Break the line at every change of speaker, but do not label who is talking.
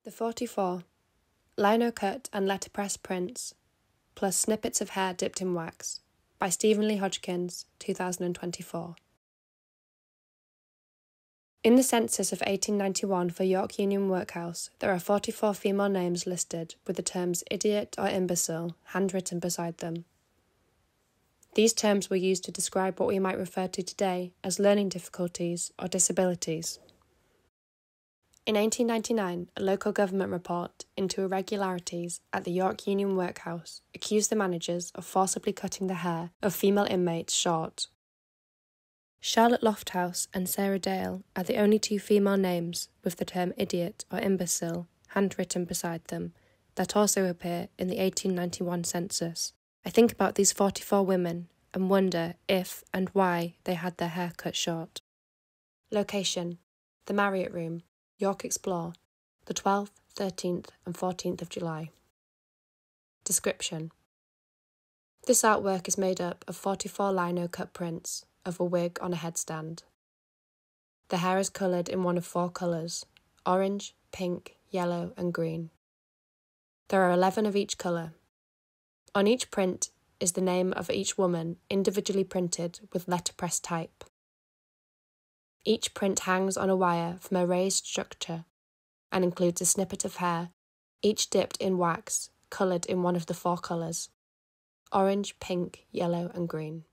The 44 Lino cut and letterpress prints, plus snippets of hair dipped in wax, by Stephen Lee Hodgkins, 2024. In the census of 1891 for York Union Workhouse, there are 44 female names listed with the terms idiot or imbecile handwritten beside them. These terms were used to describe what we might refer to today as learning difficulties or disabilities. In 1899, a local government report into irregularities at the York Union Workhouse accused the managers of forcibly cutting the hair of female inmates short. Charlotte Lofthouse and Sarah Dale are the only two female names with the term idiot or imbecile handwritten beside them that also appear in the 1891 census. I think about these 44 women and wonder if and why they had their hair cut short. Location: the Marriott Room, York Explore, the 12th, 13th and 14th of July. Description: this artwork is made up of 44 lino cut prints of a wig on a headstand. The hair is coloured in one of 4 colours: orange, pink, yellow and green. There are 11 of each colour. On each print is the name of each woman individually printed with letterpress type. Each print hangs on a wire from a raised structure and includes a snippet of hair, each dipped in wax, coloured in one of the 4 colours: orange, pink, yellow and green.